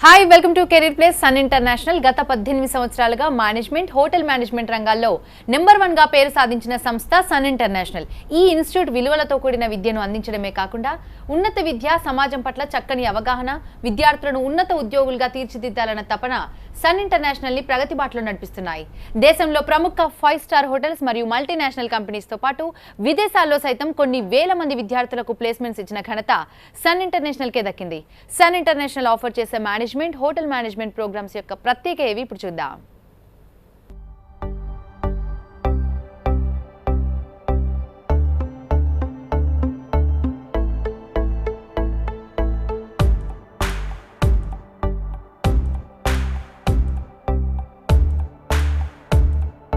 Hi welcome to Career Place Sun International. గత 18 సంవత్సరాలుగా management, hotel management రంగాల్లో number 1 గా పేరు సాధించిన సంస్థ సన్ ఇంటర్నేషనల్. ఈ ఇన్స్టిట్యూట్ విలువలతో కూడిన విద్యను అందించడమే కాకుండా ఉన్నత విద్య, సమాజం పట్ల చక్కని అవగాహన, విద్యార్థులను ఉన్నత ఉద్యోగులుగా తీర్చిదిద్దాలన్న తపన సన్ ఇంటర్నేషనల్ ని ప్రగతి బాటలో నడిపిస్తున్నాయి. దేశంలో ప్రముఖ 5 స్టార్ హోటల్స్ మరియు మల్టీనేషనల్ కంపెనీస్ తో పాటు విదేశాల్లో సైతం కొన్ని వేల మంది విద్యార్థులకు ప్లేస్మెంట్స్ ఇచ్చిన ఘనత సన్ ఇంటర్నేషనల్ కే దక్కింది. సన్ ఇంటర్నేషనల్ ఆఫర్ చేసే మేనేజ్మెంట్, హోటల్ మేనేజ్మెంట్ ప్రోగ్రామ్స్ యొక్క ప్రత్యేక ఏవి ఇప్పుడు చూద్దాం.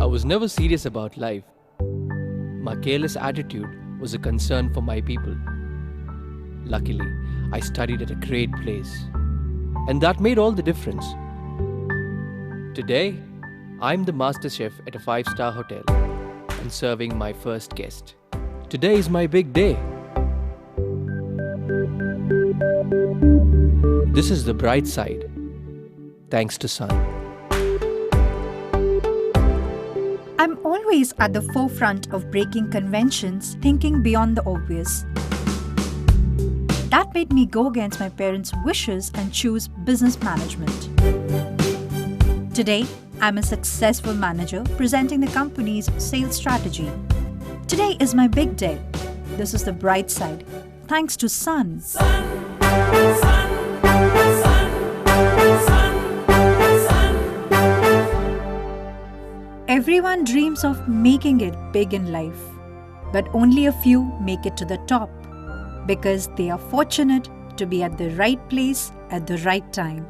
I was never serious about life. My careless attitude was a concern for my people. Luckily, I studied at a great place, and that made all the difference. Today, I'm the master chef at a 5-star hotel and serving my first guest. Today is my big day. This is the bright side, thanks to Sun. I'm always at the forefront of breaking conventions, thinking beyond the obvious. That made me go against my parents' wishes and choose business management. Today, I'm a successful manager presenting the company's sales strategy. Today is my big day. This is the bright side, thanks to Sun. Everyone dreams of making it big in life, but only a few make it to the top because they are fortunate to be at the right place at the right time.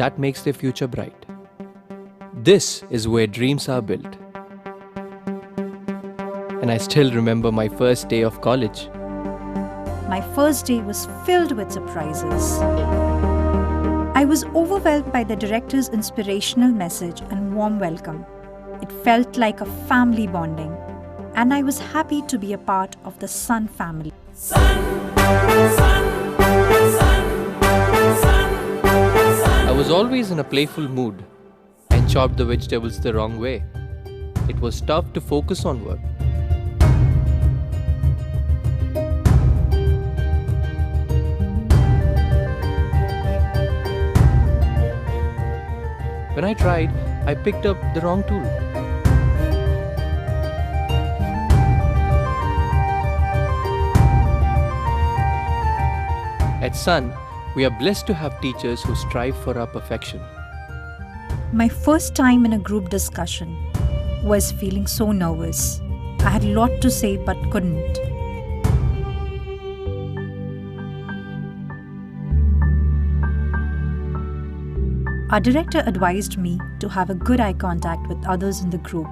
That makes their future bright. This is where dreams are built. And I still remember my first day of college. My first day was filled with surprises. I was overwhelmed by the director's inspirational message and warm welcome. It felt like a family bonding, and I was happy to be a part of the Sun family. I was always in a playful mood and chopped the vegetables the wrong way. It was tough to focus on work. When I tried, I picked up the wrong tool. At Sun, we are blessed to have teachers who strive for our perfection. My first time in a group discussion was feeling so nervous. I had a lot to say but couldn't. Our director advised me to have a good eye contact with others in the group.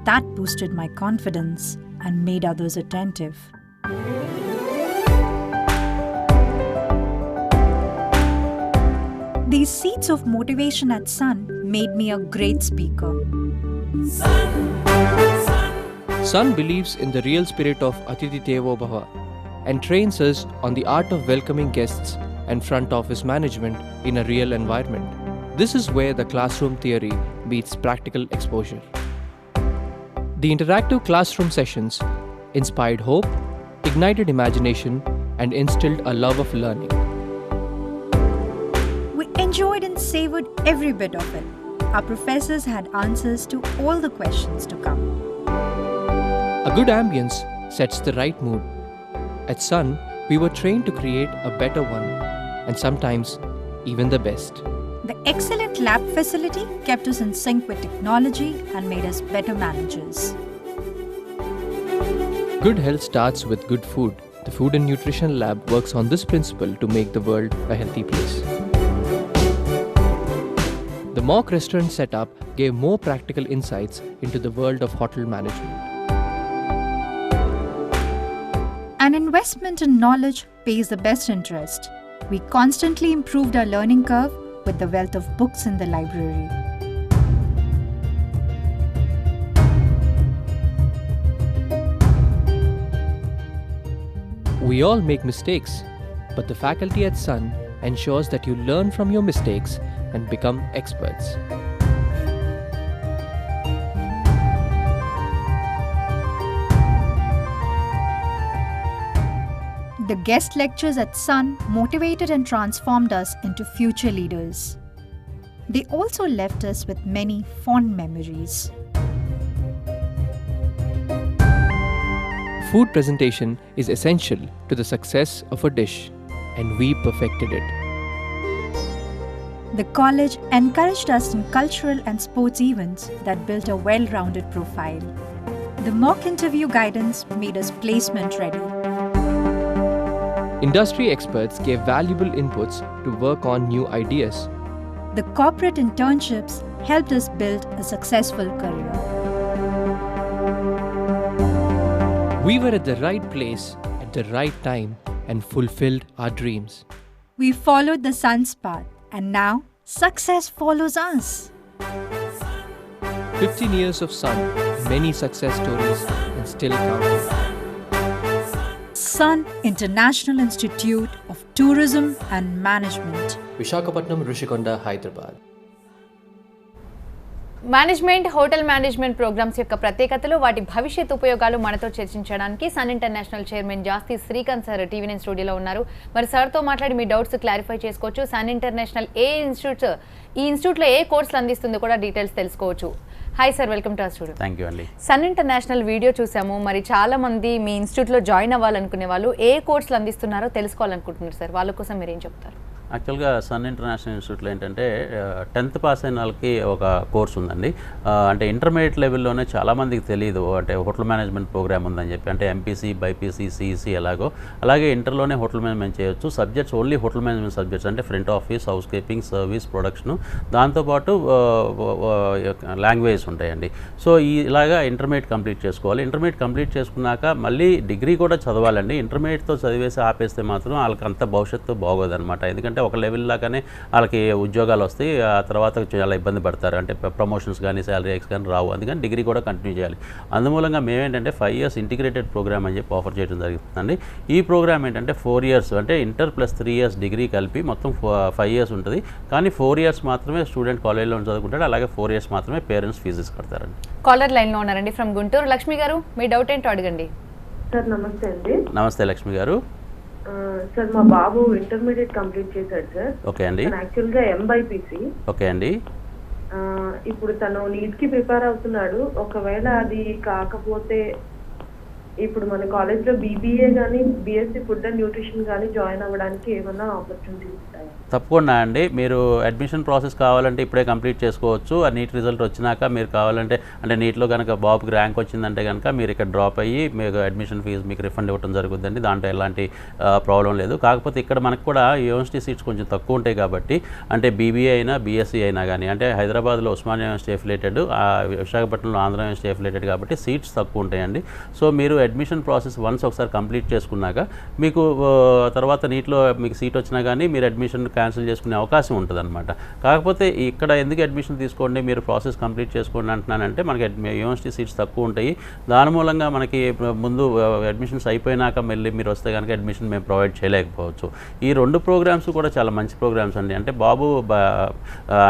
That boosted my confidence and made others attentive. These seeds of motivation at Sun made me a great speaker. Sun believes in the real spirit of Atithi Devo Bhava and trains us on the art of welcoming guests and front office management in a real environment. This is where the classroom theory meets practical exposure. The interactive classroom sessions inspired hope, ignited imagination, and instilled a love of learning. We enjoyed and savored every bit of it. Our professors had answers to all the questions to come. A good ambience sets the right mood. At Sun, we were trained to create a better one, and sometimes even the best. The excellent lab facility kept us in sync with technology and made us better managers. Good health starts with good food. The Food and Nutrition Lab works on this principle to make the world a healthy place. The mock restaurant setup gave more practical insights into the world of hotel management. An investment in knowledge pays the best interest. We constantly improved our learning curve with the wealth of books in the library. We all make mistakes, but the faculty at Sun ensures that you learn from your mistakes and become experts. The guest lectures at Sun motivated and transformed us into future leaders. They also left us with many fond memories. Food presentation is essential to the success of a dish, and we perfected it. The college encouraged us in cultural and sports events that built a well-rounded profile. The mock interview guidance made us placement ready. Industry experts gave valuable inputs to work on new ideas. The corporate internships helped us build a successful career. We were at the right place at the right time and fulfilled our dreams. We followed the sun's path, and now success follows us. 15 years of Sun, many success stories, and still counting. Sun International Institute of Tourism and Management. Visakhapatnam, Rishikonda, Hyderabad. Management hotel management programs యొక్క ప్రత్యేకతలు వాటి భవిష్యత్ ఉపయోగాలు మనతో చర్చించడానికి Sun International chairman Jasti Srikanth sir TV nine స్టూడియోలో ఉన్నారు. మరి సార్తో మాట్లాడి మీ డౌట్స్ క్లారిఫై చేసుకోవచ్చు. సన్ ఇంటర్నేషనల్ ఈ ఇన్స్టిట్యూట్లో ఏ కోర్సులు అందిస్తుందో కూడా డీటెయిల్స్ తెలుసుకోవచ్చు. Hi sir, welcome to our studio. Thank you అండి. సన్ ఇంటర్నేషనల్ వీడియో చూసాము. మరి చాలా మంది మీ ఇన్స్టిట్యూట్లో జాయిన్ అవ్వాలనుకునే వాళ్ళు ఏ కోర్సులు అందిస్తున్నారో తెలుసుకోవాలనుకుంటున్నారు సార్. వాళ్ళ కోసం మీరు ఏం చెప్తారు? యాక్చువల్గా సన్ ఇంటర్నేషనల్ ఇన్స్టిట్యూట్లో ఏంటంటే 10th పాస్ అయిన వాళ్ళకి ఒక కోర్స్ ఉందండి. అంటే ఇంటర్మీడియట్ లెవెల్లోనే చాలామందికి తెలియదు అంటే హోటల్ మేనేజ్మెంట్ ప్రోగ్రామ్ ఉందని చెప్పి. అంటే ఎంపీసీ, బైపీసీ, సిఈసీ ఎలాగో అలాగే ఇంటర్లోనే హోటల్ మేనేజ్మెంట్ చేయొచ్చు. Subjects only hotel management subjects అంటే front office, house keeping, service, production, దాంతోపాటు లాంగ్వేజ్ ఉంటాయండి. సో ఇలాగా ఇంటర్మీడియట్ కంప్లీట్ చేసుకోవాలి. ఇంటర్మీడియట్ కంప్లీట్ చేసుకున్నాక మళ్ళీ డిగ్రీ కూడా చదవాలండి. ఇంటర్మీడియట్తో చదివేసి ఆపేస్తే మాత్రం వాళ్ళకి అంత భవిష్యత్తు బాగోదన్నమాట. ఎందుకంటే ఒక లెవెల్ లాగానే వాళ్ళకి ఉద్యోగాలు వస్తాయి, ఆ తర్వాత చాలా ఇబ్బంది పడతారు. అంటే ప్రమోషన్స్ కానీ శాలరీ హైక్స్ కానీ రావు. అందుకని డిగ్రీ కూడా కంటిన్యూ చేయాలి. అందుమూలంగా మేమేంటంటే 5 years ఇంటిగ్రేటెడ్ ప్రోగ్రామ్ అని చెప్పి ఆఫర్ చేయడం జరుగుతుందండి. ఈ ప్రోగ్రామ్ ఏంటంటే 4 years అంటే ఇంటర్ ప్లస్ 3 years డిగ్రీ కలిపి మొత్తం 5 years ఉంటుంది. కానీ 4 years మాత్రమే స్టూడెంట్ కాలేజ్లో చదువుకుంటాడు. అలాగే 4 years మాత్రమే పేరెంట్స్ ఫీజెస్ కడతారండి. కాలర్ లైన్లో ఉన్నారండి ఫ్రమ్ గుంటూరు. లక్ష్మి గారు, మీ డౌట్ ఏంటో అడగండి. సార్ నమస్తే అండి. నమస్తే లక్ష్మి గారు. సార్ మా బాబు ఇంటర్మీడియట్ కంప్లీట్ చేశాడు సార్. ఓకే అండి. యాక్చువల్గా ఎంబైపీసీ. ఓకే అండి. ఇప్పుడు తను నీట్ కి ప్రిపేర్ అవుతున్నాడు. ఒకవేళ అది కాకపోతే ఇప్పుడు మన కాలేజ్లో బీబీఏ కానీ బీఎస్సీ ఫుడ్ అండ్ న్యూట్రిషన్ కానీ జాయిన్ అవ్వడానికి ఏమైనా ఆపర్చునిటీస్ ఉంటాయి? తప్పకుండా అండి. మీరు అడ్మిషన్ ప్రాసెస్ కావాలంటే ఇప్పుడే కంప్లీట్ చేసుకోవచ్చు. ఆ నీట్ రిజల్ట్ వచ్చినాక మీరు కావాలంటే అంటే నీట్లో కనుక బాబుకి ర్యాంక్ వచ్చిందంటే కనుక మీరు ఇక్కడ డ్రాప్ అయ్యి మీకు అడ్మిషన్ ఫీజు మీకు రిఫండ్ ఇవ్వడం జరుగుతుందండి. దాంట్లో ఎలాంటి ప్రాబ్లం లేదు. కాకపోతే ఇక్కడ మనకు కూడా యూనివర్సిటీ సీట్స్ కొంచెం తక్కువ ఉంటాయి కాబట్టి అంటే బీబీఏ అయినా బీఎస్సీ అయినా కానీ అంటే హైదరాబాద్లో ఉస్మానియా యూనివర్సిటీ అఫిలియేటెడ్, విశాఖపట్నంలో ఆంధ్ర యూనివర్సిటీ అఫిలియేటెడ్ కాబట్టి సీట్స్ తక్కువ ఉంటాయండి. సో మీరు అడ్మిషన్ ప్రాసెస్ వన్స్ ఒకసారి కంప్లీట్ చేసుకున్నాక మీకు తర్వాత నీట్లో మీకు సీట్ వచ్చినా కానీ మీరు అడ్మిషన్ క్యాన్సిల్ చేసుకునే అవకాశం ఉంటుంది అనమాట. కాకపోతే ఇక్కడ ఎందుకు అడ్మిషన్ తీసుకోండి, మీరు ప్రాసెస్ కంప్లీట్ చేసుకోండి అంటున్నానంటే మనకి యూనివర్సిటీ సీట్స్ తక్కువ ఉంటాయి. దాని మూలంగా మనకి ముందు అడ్మిషన్స్ అయిపోయినాక మళ్ళీ మీరు వస్తే కనుక అడ్మిషన్ మేము ప్రొవైడ్ చేయలేకపోవచ్చు. ఈ 2 ప్రోగ్రామ్స్ కూడా చాలా మంచి ప్రోగ్రామ్స్ అండి. అంటే బాబు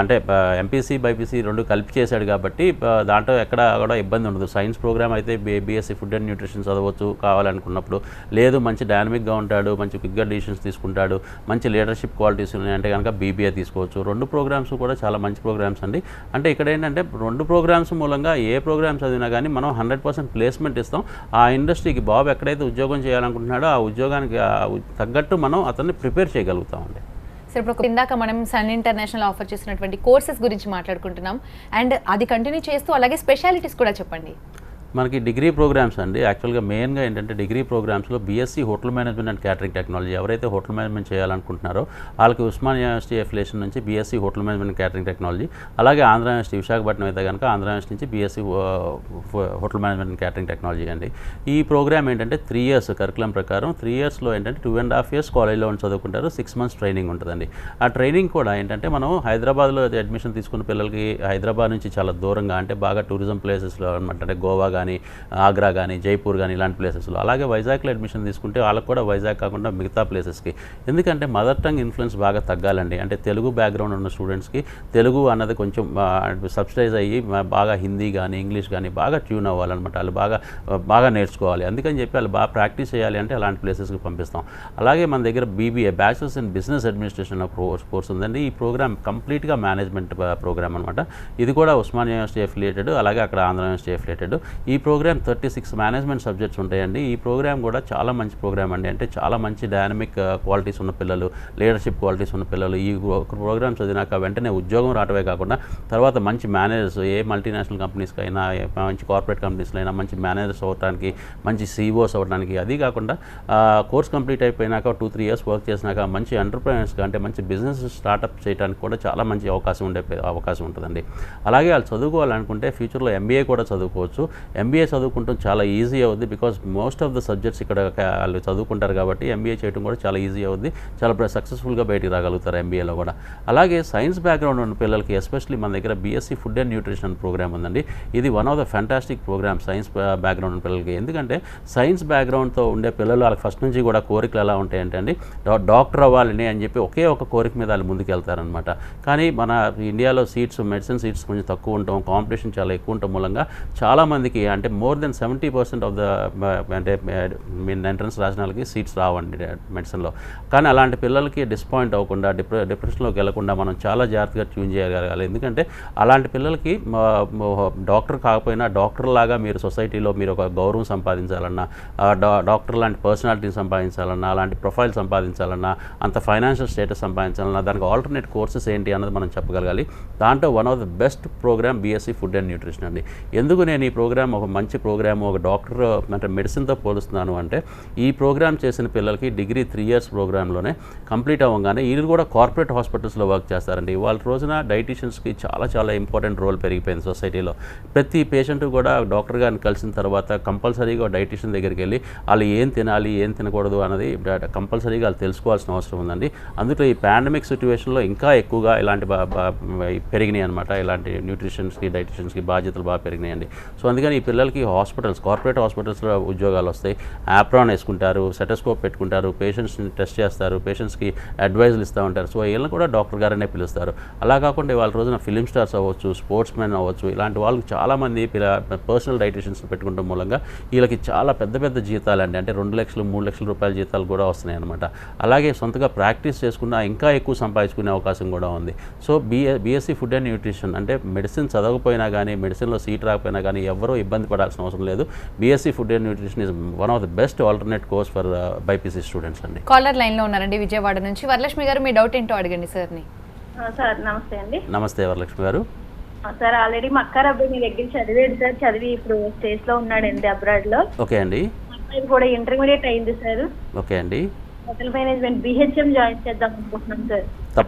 అంటే ఎంపీసీ, బైపీసీ 2 కలిపి చేశాడు కాబట్టి దాంట్లో ఎక్కడ కూడా ఇబ్బంది ఉండదు. సైన్స్ ప్రోగ్రామ్ అయితే బీఎస్సీ ఫుడ్ అండ్ న్యూట్రిషన్ చదవచ్చు కావాలనుకున్నప్పుడు. లేదు మంచి డైనమిక్గా ఉంటాడు, మంచి క్విక్గా డిసిషన్స్ తీసుకుంటాడు, మంచి లీడర్షిప్ క్వాలిటీస్ ఉన్నాయంటే కనుక బీబీఏ తీసుకోవచ్చు. 2 ప్రోగ్రామ్స్ కూడా చాలా మంచి ప్రోగ్రామ్స్ అండి. అంటే ఇక్కడ ఏంటంటే 2 ప్రోగ్రామ్స్ మూలంగా ఏ ప్రోగ్రామ్స్ చదివినా కానీ మనం 100% ప్లేస్మెంట్ ఇస్తాం. ఆ ఇండస్ట్రీకి బాబు ఎక్కడైతే ఉద్యోగం చేయాలనుకుంటున్నాడో ఆ ఉద్యోగానికి తగ్గట్టు మనం అతన్ని ప్రిపేర్ చేయగలుగుతామండి. సార్ ఇప్పుడు ఇందాక మనం సన్ ఇంటర్నేషనల్ ఆఫర్ చేసినటువంటి కోర్సెస్ గురించి మాట్లాడుకుంటున్నాం. అండ్ అది కంటిన్యూ చేస్తూ అలాగే స్పెషాలిటీస్ కూడా చెప్పండి. మనకి డిగ్రీ ప్రోగ్రామ్స్ అండి. యాక్చువల్గా మెయిన్గా ఏంటంటే డిగ్రీ ప్రోగ్రామ్స్లో BSc hotel management and catering technology ఎవరైతే హోటల్ మేనేజ్మెంట్ చేయాలనుకుంటున్నారో వాళ్ళకి ఉస్మానియా యూనివర్సిటీ అఫిలియేషన్ నుంచి BSc hotel management and catering technology, అలాగే ఆంధ్ర యూనివర్సిటీ విశాఖపట్నం అయితే కనుక ఆంధ్ర యూనివర్సిటీ నుంచి BSc hotel management and catering technology అండి. ఈ ప్రోగ్రామ్ ఏంటంటే 3 years కరికులం ప్రకారం 3 yearsలో ఏంటంటే 2.5 years కాలేజ్లో చదువుకుంటారు, 6 months ట్రైనింగ్ ఉంటుందండి. ఆ ట్రైనింగ్ కూడా ఏంటంటే మనం హైదరాబాద్లో అడ్మిషన్ తీసుకున్న పిల్లలకి హైదరాబాద్ నుంచి చాలా దూరంగా అంటే బాగా టూరిజం ప్లేసెస్లో అనమాట, అంటే గోవా కానీ, ఆగ్రా కానీ, జైపూర్ కానీ ఇలాంటి ప్లేసెస్లో. అలాగే వైజాగ్లో అడ్మిషన్ తీసుకుంటే వాళ్ళకు కూడా వైజాగ్ కాకుండా మిగతా ప్లేసెస్కి. ఎందుకంటే మదర్ టంగ్ ఇన్ఫ్లుయెన్స్ బాగా తగ్గాలండి. అంటే తెలుగు బ్యాక్గ్రౌండ్ ఉన్న స్టూడెంట్స్కి తెలుగు అన్నది కొంచెం సబ్సిడైజ్ అయ్యి బాగా హిందీ కానీ ఇంగ్లీష్ కానీ బాగా ట్యూన్ అవ్వాలన్నమాట. వాళ్ళు బాగా నేర్చుకోవాలి. అందుకని చెప్పి వాళ్ళు బాగా ప్రాక్టీస్ చేయాలి అంటే అలాంటి ప్లేసెస్కి పంపిస్తాం. అలాగే మన దగ్గర BBA bachelors in business administration course ఉందండి. ఈ ప్రోగ్రామ్ కంప్లీట్గా మేనేజ్మెంట్ ప్రోగ్రామ్ అనమాట. ఇది కూడా ఉస్మానియా యూనివర్సిటీ అఫిలియేటెడ్, అలాగే అక్కడ ఆంధ్ర యూనివర్సిటీ అఫిలియేటెడ్. ఈ ప్రోగ్రామ్ 36 మేనేజ్మెంట్ సబ్జెక్ట్స్ ఉంటాయండి. ఈ ప్రోగ్రామ్ కూడా చాలా మంచి ప్రోగ్రామ్ అండి. అంటే చాలా మంచి డైనమిక్ క్వాలిటీస్ ఉన్న పిల్లలు, లీడర్షిప్ క్వాలిటీస్ ఉన్న పిల్లలు ఈ ప్రోగ్రామ్ చదివినాక వెంటనే ఉద్యోగం రావడమే కాకుండా తర్వాత మంచి మేనేజర్స్, ఏ మల్టీనేషనల్ కంపెనీస్కి అయినా, మంచి కార్పొరేట్ కంపెనీస్లో అయినా మంచి మేనేజర్స్ అవ్వడానికి, మంచి CEOs అవ్వడానికి. అది కాకుండా కోర్స్ కంప్లీట్ అయిపోయినాక 2-3 ఇయర్స్ వర్క్ చేసినాక మంచి ఎంటర్ప్రైనర్స్గా అంటే మంచి బిజినెస్ స్టార్టప్ చేయడానికి కూడా చాలా మంచి అవకాశం ఉంటుందండి. అలాగే వాళ్ళు చదువుకోవాలనుకుంటే ఫ్యూచర్లో MBA కూడా చదువుకోవచ్చు. MBA చదువుకుంటాం చాలా ఈజీ అవుద్ది. Because most of the subjects ఇక్కడ వాళ్ళు చదువుకుంటారు కాబట్టి MBA చేయడం కూడా చాలా ఈజీ అవుద్ది. చాలా సక్సెస్ఫుల్గా బయటికి రాగలుగుతారు MBAలో కూడా. అలాగే సైన్స్ బ్యాక్గ్రౌండ్ ఉన్న పిల్లలకి ఎస్పెషల్లీ మన దగ్గర BSc food and nutrition program ఉందండి. ఇది one of the fantastic program science background ఉన్న పిల్లలకి. ఎందుకంటే సైన్స్ బ్యాక్గ్రౌండ్తో ఉండే పిల్లలు వాళ్ళకి ఫస్ట్ నుంచి కూడా కోరికలు ఎలా ఉంటాయంటే అండి, డాక్టర్ అవ్వాలని అని చెప్పి ఒకే ఒక కోరిక మీద వాళ్ళు ముందుకు వెళ్తారనమాట. కానీ మన ఇండియాలో మెడిసిన్ సీట్స్ కొంచెం తక్కువ ఉంటాం, కాంపిటీషన్ చాలా ఎక్కువ ఉండటం మూలంగా చాలామందికి అంటే more than 70% ఆఫ్ ద అంటే ఎంట్రన్స్ రాసిన వాళ్ళకి సీట్స్ రావండి మెడిసిన్లో. కానీ అలాంటి పిల్లలకి డిసప్పాయింట్ అవ్వకుండా, డిప్రెషన్లోకి వెళ్లకుండా మనం చాలా జాగ్రత్తగా ట్యూన్ చేయగలగాలి. ఎందుకంటే అలాంటి పిల్లలకి డాక్టర్ కాకపోయినా డాక్టర్ లాగా మీరు సొసైటీలో మీరు ఒక గౌరవం సంపాదించాలన్నా, డాక్టర్ లాంటి పర్సనాలిటీని సంపాదించాలన్నా, అలాంటి ప్రొఫైల్ సంపాదించాలన్నా, అంత ఫైనాన్షియల్ స్టేటస్ సంపాదించాలన్నా దానికి ఆల్టర్నేట్ కోర్సెస్ ఏంటి అన్నది మనం చెప్పగలగాలి. దాంట్లో one of the best program BSc food and nutrition అండి. ఎందుకు నేను ఈ ప్రోగ్రామ్ ఒక మంచి ప్రోగ్రామ్, ఒక డాక్టర్ అంటే మెడిసిన్తో పోలుస్తున్నాను అంటే, ఈ ప్రోగ్రామ్ చేసిన పిల్లలకి డిగ్రీ 3 ఇయర్స్ ప్రోగ్రాంలోనే కంప్లీట్ అవ్వగానే వీళ్ళు కూడా కార్పొరేట్ హాస్పిటల్స్లో వర్క్ చేస్తారండి. వాళ్ళ రోజున డైటీషియన్స్కి చాలా ఇంపార్టెంట్ రోల్ పెరిగిపోయింది సొసైటీలో. ప్రతి పేషెంట్ కూడా డాక్టర్ గారిని కలిసిన తర్వాత కంపల్సరీగా డైటీషియన్ దగ్గరికి వెళ్ళి వాళ్ళు ఏం తినాలి, ఏం తినకూడదు అన్నది కంపల్సరీగా వాళ్ళు తెలుసుకోవాల్సిన అవసరం ఉందండి. అందులో ఈ పాండమిక్ సిచ్యువేషన్లో ఇంకా ఎక్కువగా ఇలాంటి పెరిగినాయి అనమాట. ఇలాంటి న్యూట్రిషన్స్కి, డైటీషియన్స్కి బాధ్యతలు బాగా పెరిగినాయండి. సో అందుకని ఈ పిల్లలకి కార్పొరేట్ హాస్పిటల్స్లో ఉద్యోగాలు వస్తాయి. యాప్రాన్ వేసుకుంటారు, సెటస్కోప్ పెట్టుకుంటారు, పేషెంట్స్ని టెస్ట్ చేస్తారు, పేషెంట్స్కి అడ్వైజులు ఇస్తూ ఉంటారు. సో వీళ్ళని కూడా డాక్టర్ గారనే పిలుస్తారు. అలా కాకుండా వాళ్ళ రోజున ఫిలిం స్టార్స్ అవ్వచ్చు, స్పోర్ట్స్ మెన్ అవ్వచ్చు, ఇలాంటి వాళ్ళకి చాలామంది పర్సనల్ డైటీషియన్స్ పెట్టుకోవడం మూలంగా వీళ్ళకి చాలా పెద్ద జీతాలండి. అంటే 2 లక్షలు 3 లక్షల రూపాయల జీతాలు కూడా వస్తున్నాయి అనమాట. అలాగే సొంతగా ప్రాక్టీస్ చేసుకున్న ఇంకా ఎక్కువ సంపాదించుకునే అవకాశం కూడా ఉంది. So BSc food and nutrition అంటే మెడిసిన్ చదవకపోయినా కానీ, మెడిసిన్లో సీట్ రాకపోయినా కానీ ఎవరూ ఇబ్బంది పడాల్సిన అవసరం లేదు. BSc food and nutrition is one of the best alternate course for BPC students అండి. కాలర్ లైన్లో ఉన్నారండి విజయవాడ నుంచి. వరలక్ష్మి గారు, మీ డౌట్ ఏంటో అడగండి సార్ని. సార్ నమస్తే అండి. నమస్తే వరలక్ష్మి గారు. సార్ ఆల్రెడీ మా అక్క అబ్బాయి మీ దగ్గర చదివాడు సార్. చదివి ఇప్పుడు స్టేజ్లో ఉన్నాడండి అబ్రాడ్లో. ఓకే అండి. అబ్బాయి కూడా ఇంటర్మీడియట్ అయింది సార్. ఓకే అండి. హోటల్ మేనేజ్మెంట్ BHM జాయిన్ చేద్దాం అనుకుంటున్నాం సార్.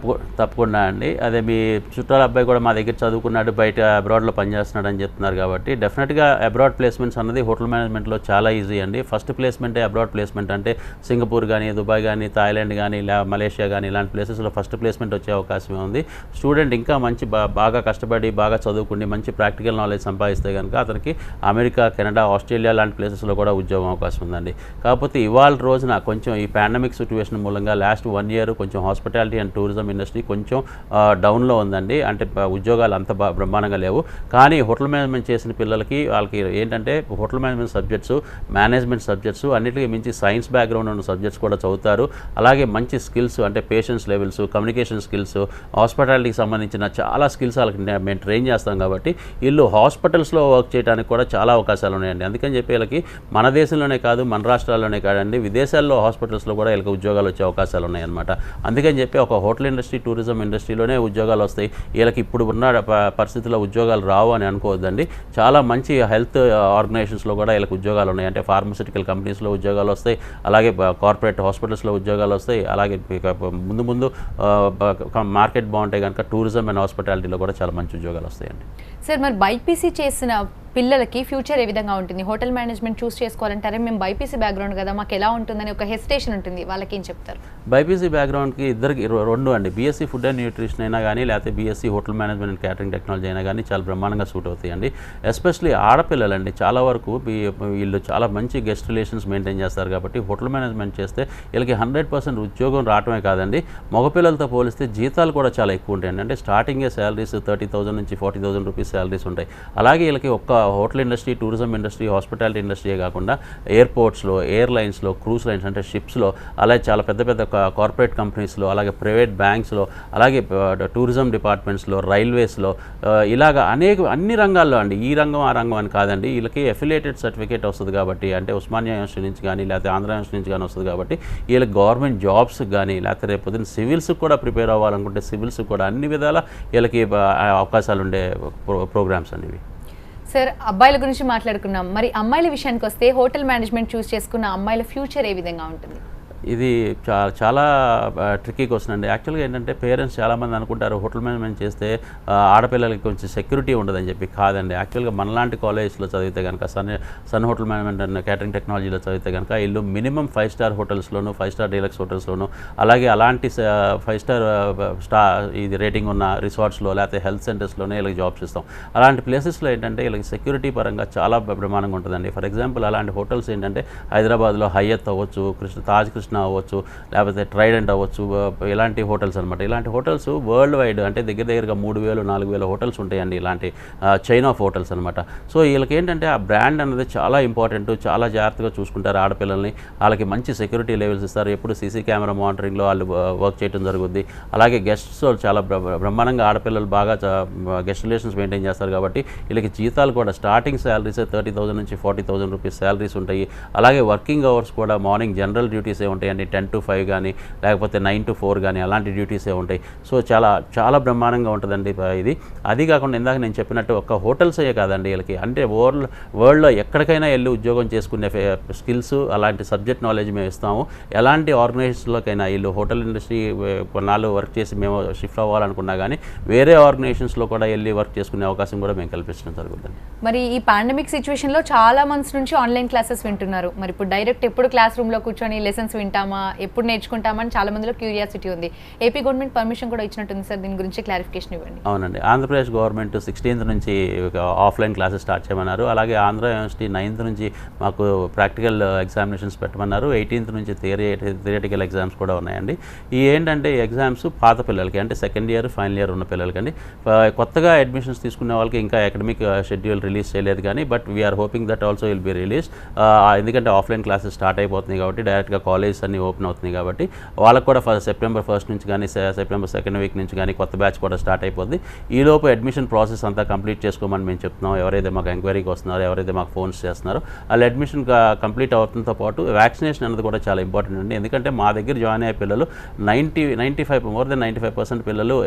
తప్పకుండా అండి. అదే మీ చుట్టాల అబ్బాయి కూడా మా దగ్గర చదువుకున్నాడు, బయట అబ్రాడ్లో పనిచేస్తున్నాడు అని చెప్తున్నారు కాబట్టి డెఫినెట్గా అబ్రాడ్ ప్లేస్మెంట్స్ అన్నది హోటల్ మేనేజ్మెంట్లో చాలా ఈజీ అండి. ఫస్ట్ ప్లేస్మెంటే అబ్రాడ్ ప్లేస్మెంట్. అంటే సింగపూర్ కానీ, దుబాయ్ కానీ, థాయిలాండ్ కానీ, మలేషియా కానీ ఇలాంటి ప్లేసెస్లో ఫస్ట్ ప్లేస్మెంట్ వచ్చే అవకాశమే ఉంది. స్టూడెంట్ ఇంకా మంచి బాగా కష్టపడి బాగా చదువుకుని మంచి ప్రాక్టికల్ నాలెడ్జ్ సంపాదిస్తే కనుక అతనికి అమెరికా, కెనడా, ఆస్ట్రేలియా లాంటి ప్లేసెస్లో కూడా ఉద్యోగం అవకాశం ఉందండి. కాకపోతే ఇవాళ రోజున కొంచెం ఈ పాండమిక్ సిచ్యువేషన్ మూలంగా లాస్ట్ 1 ఇయర్ కొంచెం హాస్పిటాలిటీ అండ్ టూరిజం ఇండస్ట్రీ కొంచెం డౌన్లో ఉందండి. అంటే ఉద్యోగాలు అంత బ్రహ్మాండంగా లేవు. కానీ హోటల్ మేనేజ్మెంట్ చేసిన పిల్లలకి వాళ్ళకి ఏంటంటే hotel management subjects, management subjects అన్నిటికీ మించి సైన్స్ బ్యాక్గ్రౌండ్ ఉన్న సబ్జెక్ట్స్ కూడా చదువుతారు. అలాగే మంచి స్కిల్స్ అంటే పేషెన్స్ లెవెల్స్, కమ్యూనికేషన్ స్కిల్స్, హాస్పిటాలిటీకి సంబంధించిన చాలా స్కిల్స్ వాళ్ళకి మేము ట్రైన్ చేస్తాం కాబట్టి వీళ్ళు హాస్పిటల్స్లో వర్క్ చేయడానికి కూడా చాలా అవకాశాలు ఉన్నాయండి. అందుకని చెప్పి వీళ్ళకి మన దేశంలోనే కాదు, మన రాష్ట్రాల్లోనే కాదండి, విదేశాల్లో హాస్పిటల్స్లో కూడా వీళ్ళకి ఉద్యోగాలు వచ్చే అవకాశాలు ఉన్నాయన్నమాట. అందుకని చెప్పి ఒక హోటల్ ఇండస్ట్రీ, టూరిజం ఇండస్ట్రీలోనే ఉద్యోగాలు వస్తాయి. వీళ్ళకి ఇప్పుడు ఉన్న పరిస్థితుల్లో ఉద్యోగాలు రావు అని అనుకోవద్దండి. చాలా మంచి హెల్త్ ఆర్గనైజేషన్స్లో కూడా వీళ్ళకి ఉద్యోగాలు ఉన్నాయి. అంటే ఫార్మస్యూటికల్ కంపెనీస్లో ఉద్యోగాలు వస్తాయి, అలాగే కార్పొరేట్ హాస్పిటల్స్లో ఉద్యోగాలు వస్తాయి. అలాగే ముందు మార్కెట్ బాగుంటాయి కనుక టూరిజం అండ్ హాస్పిటాలిటీలో కూడా చాలా మంచి ఉద్యోగాలు వస్తాయండి. సార్ మరి BPC చేసిన పిల్లలకి ఫ్యూచర్ ఏ విధంగా ఉంటుంది? హోటల్ మేనేజ్మెంట్ చూస్ చేసుకోవాలంటారే మేము బైపీసీ బ్యాక్గ్రౌండ్ కదా మాకు ఎలా ఉంటుందని ఒక హెసిటేషన్ ఉంటుంది, వాళ్ళకి ఏం చెప్తారు? బైపీసీ బ్యాక్గ్రౌండ్కి ఇద్దరికి రెండు అండి. బీఎస్సీ ఫుడ్ అండ్ న్యూట్రిషన్ అయినా కానీ, లేకపోతే BSc hotel management and catering technology అయినా కానీ చాలా బ్రహ్మాండంగా సూట్ అవుతాయండి. ఎస్పెషలీ ఆడపిల్లలండి చాలా వరకు వీళ్ళు చాలా మంచి గెస్ట్ రిలేషన్స్ మెయింటైన్ చేస్తారు కాబట్టి హోటల్ మేనేజ్మెంట్ చేస్తే వీళ్ళకి 100% ఉద్యోగం రావటమే కాదండి, మగపిల్లలతో పోలిస్తే జీతాలు కూడా చాలా ఎక్కువ ఉంటాయండి. అంటే స్టార్టింగే శాలరీస్ 30,000 నుంచి 40,000 రూపీస్ శాలరీస్ ఉంటాయి. అలాగే వీళ్ళకి ఒక్క hotel industry, tourism industry, hospitality ఇండస్ట్రీయే కాకుండా ఎయిర్పోర్ట్స్లో, ఎయిర్లైన్స్లో, క్రూజ్ లైన్స్ అంటే షిప్స్లో, అలాగే చాలా పెద్ద పెద్ద కార్పొరేట్ కంపెనీస్లో, అలాగే ప్రైవేట్ బ్యాంక్స్లో, అలాగే టూరిజం డిపార్ట్మెంట్స్లో, రైల్వేస్లో, ఇలాగ అన్ని రంగాల్లో అండి. ఈ రంగం ఆ రంగం అని కాదండి, వీళ్ళకి అఫిలియేటెడ్ సర్టిఫికేట్ వస్తుంది కాబట్టి, అంటే ఉస్మానియా యూనివర్సిటీ నుంచి కానీ లేకపోతే ఆంధ్ర యూనివర్సిటీ నుంచి కానీ వస్తుంది కాబట్టి వీళ్ళకి గవర్నమెంట్ జాబ్స్ కానీ లేకపోతే రేపు పొద్దున్న సివిల్స్కి కూడా ప్రిపేర్ అవ్వాలనుకుంటే సివిల్స్ కూడా అన్ని విధాల వీళ్ళకి అవకాశాలు ఉండే ప్రోగ్రామ్స్ అండి ఇవి. సార్, అబ్బాయిల గురించి మాట్లాడుకున్నాం, మరి అమ్మాయిల విషయానికి వస్తే హోటల్ మేనేజ్మెంట్ చూస్ చేసుకున్న అమ్మాయిల ఫ్యూచర్ ఏ విధంగా ఉంటుంది? ఇది చాలా ట్రిక్కీ క్వశ్చన్ అండి. యాక్చువల్గా ఏంటంటే పేరెంట్స్ చాలామంది అనుకుంటారు హోటల్ మేనేజ్మెంట్ చేస్తే ఆడపిల్లలకి కొంచెం సెక్యూరిటీ ఉండదని చెప్పి. కాదండి, యాక్చువల్గా మనలాంటి కాలేజెస్లో చదివితే కనుక Sun hotel management and catering టెక్నాలజీలో చదివితే కనుక వీళ్ళు మినిమం 5 స్టార్ హోటల్స్లోను, 5 స్టార్ డీలక్స్ హోటల్స్లోను, అలాగే అలాంటి 5 స్టార్ ఇది రేటింగ్ ఉన్న రిసార్ట్స్లో లేకపోతే హెల్త్ సెంటర్స్లోనే వీళ్ళకి జాబ్స్ ఇస్తాం. అలాంటి ప్లేసెస్లో ఏంటంటే వీళ్ళకి సెక్యూరిటీ పరంగా చాలా బ్రహ్మాండంగా ఉంటుందండి. ఫర్ ఎగ్జాంపుల్ అలాంటి హోటల్స్ ఏంటంటే హైదరాబాద్లో హయత్ అవ్వచ్చు, తాజ్ కృష్ణ అవ్వచ్చు, లేకపోతే ట్రైడెంట్ అవ్వచ్చు, ఇలాంటి హోటల్స్ అనమాట. ఇలాంటి హోటల్స్ వరల్డ్ వైడ్ అంటే దగ్గరగా 3,000-4,000 హోటల్స్ ఉంటాయండి, ఇలాంటి చైన్ ఆఫ్ హోటల్స్ అనమాట. సో వీళ్ళకి ఏంటంటే ఆ బ్రాండ్ అనేది చాలా ఇంపార్టెంట్, చాలా జాగ్రత్తగా చూసుకుంటారు ఆడపిల్లల్ని, వాళ్ళకి మంచి సెక్యూరిటీ లెవెల్స్ ఇస్తారు, ఎప్పుడు సీసీ కెమెరా మానిటరింగ్లో వాళ్ళు వర్క్ చేయడం జరుగుద్ది. అలాగే గెస్ట్స్ చాలా బ్రహ్మాండంగా ఆడపిల్లలు బాగా గెస్ట్ రిలేషన్స్ మెయింటైన్ చేస్తారు కాబట్టి వీళ్ళకి జీతాలు కూడా స్టార్టింగ్ శాలరీస్ 30,000 నుంచి 40,000 రూపీస్ శాలరీస్ ఉంటాయి. అలాగే వర్కింగ్ అవర్స్ కూడా మార్నింగ్ జనరల్ డ్యూటీసే ఉంటాయండి, 10 to 5 కానీ లేకపోతే 9 to 4 కానీ అలాంటి డ్యూటీసే ఉంటాయి. సో చాలా బ్రహ్మాండంగా ఉంటుందండి ఇది. అది కాకుండా ఇందాక నేను చెప్పినట్టు ఒక్క హోటల్స్ అయ్యే కాదండి వీళ్ళకి, అంటే వరల్డ్లో ఎక్కడికైనా వెళ్ళి ఉద్యోగం చేసుకునే స్కిల్స్, అలాంటి సబ్జెక్ట్ నాలెడ్జ్ మేము ఇస్తాము. ఎలాంటి ఆర్గనైజేషన్లోకైనా వీళ్ళు హోటల్ ఇండస్ట్రీ కొన్నాళ్ళు వర్క్ చేసి మేము షిఫ్ట్ అవ్వాలనుకున్నా కానీ వేరే ఆర్గనైజేషన్స్లో కూడా వెళ్ళి వర్క్ చేసుకునే అవకాశం కూడా మేము కల్పించడం జరుగుతుంది. మరి ఈ పాండమిక్ సిచ్యువేషన్లో చాలా మంత్స్ నుంచి ఆన్లైన్ క్లాసెస్ వింటున్నారు, మరి ఇప్పుడు డైరెక్ట్ ఎప్పుడు క్లాస్ రూమ్లో కూర్చొని లెసన్స్ వింటామా, ఎప్పుడు నేర్చుకుంటామని చాలా మందిలో క్యూరియాసిటీ ఉంది. ఏపీ గవర్నమెంట్ పర్మిషన్ కూడా ఇచ్చినట్టుంది సార్, దీని గురించి క్లారిఫికేషన్ ఇవ్వండి. అవునండి, ఆంధ్రప్రదేశ్ గవర్నమెంట్ 16th నుంచి ఆఫ్లైన్ క్లాసెస్ స్టార్ట్ చేయమన్నారు. అలాగే ఆంధ్ర యూనివర్సిటీ 9th నుంచి మాకు ప్రాక్టికల్ ఎగ్జామినేషన్స్ పెట్టమన్నారు. 18th నుంచి థియరిటికల్ ఎగ్జామ్స్ కూడా ఉన్నాయండి. ఈ ఏంటంటే ఎగ్జామ్స్ పాత పిల్లలకి, అంటే సెకండ్ ఇయర్ ఫైనల్ ఇయర్ ఉన్న పిల్లలకండి. కొత్తగా అడ్మిషన్స్ తీసుకునే వాళ్ళకి ఇంకా అకాడమిక్ షెడ్యూల్ రిలీజ్ చేయలేదు కానీ, but we are hoping that also will be release. ఎందుకంటే ఆఫ్లైన్ క్లాసెస్ స్టార్ట్ అయిపోతుంది కాబట్టి, డైరెక్ట్గా కాలేజెస్ అన్ని ఓపెన్ అవుతుంది కాబట్టి వాళ్ళకు కూడా September 1st నుంచి కానీ September 2nd వీక్ నుంచి కానీ కొత్త బ్యాచ్ కూడా స్టార్ట్ అయిపోద్ది. ఈలోపు అడ్మిషన్ ప్రాసెస్ అంతా కంప్లీట్ చేసుకోమని మేము చెప్తున్నాం. ఎవరైతే మాకు ఎంక్వైరీకి వస్తున్నారో, ఎవరైతే మాకు ఫోన్స్ చేస్తున్నారో వాళ్ళ అడ్మిషన్ కంప్లీట్ అవుతుందో పాటు వ్యాక్సినేషన్ అనేది కూడా చాలా ఇంపార్టెంట్ అండి. ఎందుకంటే మా దగ్గర జాయిన్ అయ్యే పిల్లలు 95% పిల్లలు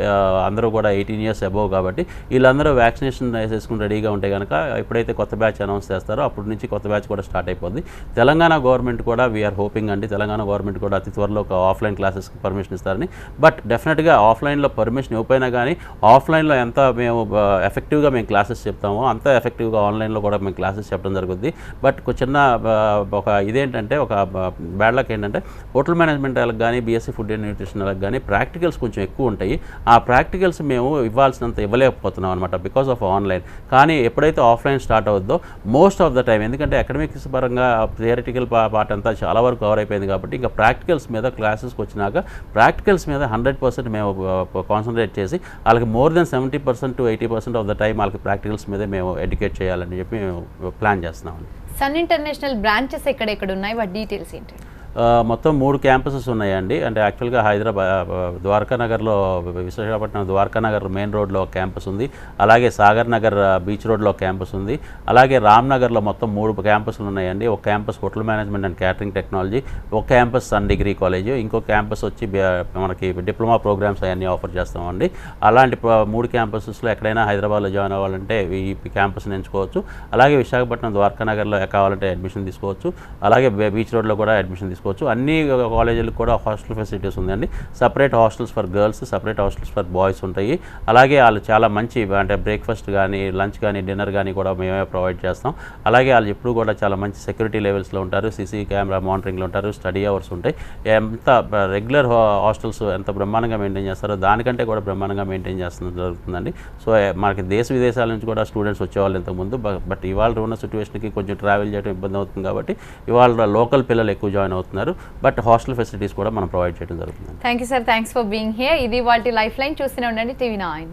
అందరూ కూడా 18 years అబోవ్ కాబట్టి వీళ్ళందరూ వ్యాక్సినేషన్ వేసేసుకుని రెడీగా ఉంటే కనుక ఎప్పుడైతే కొత్త బ్యాచ్ అనౌన్స్ చేస్తారో అప్పటి నుంచి కొత్త బ్యాచ్ కూడా స్టార్ట్ అయిపోద్ది. తెలంగాణ గవర్నమెంట్ కూడా వీఆర్ హోపింగ్ అండి, తెలంగాణ గవర్నమెంట్ కూడా అతి త్వరలో ఒక ఆఫ్లైన్ క్లాసెస్కి పర్మిషన్ ఇస్తారని. బట్ డెఫినెట్గా ఆఫ్లైన్లో పర్మిషన్ ఇవ్వకపోయినా కానీ ఆఫ్లైన్లో ఎంత మేము ఎఫెక్టివ్గా మేము క్లాసెస్ చెప్తామో అంత ఎఫెక్టివ్గా ఆన్లైన్లో కూడా మేము క్లాసెస్ చెప్పడం జరుగుద్ది. బట్ చిన్న ఒక ఇదేంటంటే ఒక బ్యాడ్ లక్ ఏంటంటే హోటల్ మేనేజ్మెంట్ వాళ్ళకి కానీ బీఎస్సీ ఫుడ్ అండ్ న్యూట్రిషన్ వాళ్ళకి కానీ ప్రాక్టికల్స్ కొంచెం ఎక్కువ ఉంటాయి. ఆ ప్రాక్టికల్స్ మేము ఇవ్వాల్సినంత ఇవ్వలేకపోతున్నాం అనమాట బికాస్ ఆఫ్ ఆన్లైన్. కానీ ఎప్పుడైతే ఆఫ్లైన్ స్టార్ట్ అవుద్దో మోస్ట్ ఆఫ్ ద టైం, ఎందుకంటే అకాడమిక్స్ పరంగా థియరిటికల్ పార్ట్ అంతా చాలా వరకు కవర్ అయిపోయింది కాబట్టి ఇంకా ప్రాక్టికల్స్ మీద క్లాసెస్కి వచ్చినాక ప్రాక్టికల్స్ మీద 100% మేము కాన్సన్ట్రేట్ చేసి వాళ్ళకి more than 70% to 80% of the time వాళ్ళకి ప్రాక్టికల్స్ మీద మేము ఎడ్యుకేట్ చేయాలని చెప్పి మేము ప్లాన్ చేస్తున్నామండి. సన్ ఇంటర్నేషనల్ బ్రాంచెస్ ఎక్కడెక్కడ ఉన్నాయి, వాటి డీటెయిల్స్ ఏంటి? మొత్తం 3 క్యాంపసెస్ ఉన్నాయండి. అంటే యాక్చువల్గా హైదరాబాద్ ద్వారకానగర్లో, విశాఖపట్నం ద్వారకానగర్ మెయిన్ రోడ్లో ఒక క్యాంపస్ ఉంది. అలాగే సాగర్ నగర్ బీచ్ రోడ్లో ఒక క్యాంపస్ ఉంది. అలాగే రామ్నగర్లో మొత్తం 3 క్యాంపస్లు ఉన్నాయండి. ఒక campus hotel management and catering technology, ఒక క్యాంపస్ సన్ డిగ్రీ కాలేజ్, ఇంకో క్యాంపస్ వచ్చి మనకి డిప్లొమా ప్రోగ్రామ్స్ అవన్నీ ఆఫర్ చేస్తామండి. అలాంటి 3 క్యాంపసెస్లో ఎక్కడైనా హైదరాబాద్లో జాయిన్ అవ్వాలంటే ఈ క్యాంపస్ని ఎంచుకోవచ్చు. అలాగే విశాఖపట్నం ద్వారకానగర్లో కావాలంటే అడ్మిషన్ తీసుకోవచ్చు. అలాగే బీచ్ రోడ్లో కూడా అడ్మిషన్ తీసుకోవచ్చు. చేసుకోవచ్చు. అన్ని కాలేజీలకు కూడా హాస్టల్ ఫెసిలిటీస్ ఉందండి. Separate hostels for girls, separate hostels for boys ఉంటాయి. అలాగే వాళ్ళు చాలా మంచి అంటే బ్రేక్ఫాస్ట్ కానీ, లంచ్ కానీ, డిన్నర్ కానీ కూడా మేమే ప్రొవైడ్ చేస్తాం. అలాగే వాళ్ళు ఎప్పుడు కూడా చాలా మంచి సెక్యూరిటీ లెవెల్స్లో ఉంటారు, సీసీ కెమెరా మానిటరింగ్లో ఉంటారు, స్టడీ అవర్స్ ఉంటాయి. ఎంత రెగ్యులర్ హాస్టల్స్ ఎంత బ్రహ్మాండంగా మెయింటైన్ చేస్తారో దానికంటే కూడా బ్రహ్మాండంగా మెయింటైన్ చేస్తుంది జరుగుతుందండి. సో మనకి దేశ విదేశాల నుంచి కూడా స్టూడెంట్స్ వచ్చేవాళ్ళు ఇంతకుముందు, బట్ ఇవాళ ఉన్న సిచ్యువేషన్కి కొంచెం ట్రావెల్ చేయడం ఇబ్బంది అవుతుంది కాబట్టి ఇవాళ లోకల్ పిల్లలు ఎక్కువ జాయిన్ అవుతున్నారు. బట్ హాస్టల్ ఫెసిలిటీస్ కూడా మనం ప్రొవైడ్ చేయడం జరుగుతుంది. Thank you sir, thanks for being here. ఇది వాళ్ళ లైఫ్ లైన్. చూస్తూనే ఉండండి TV9.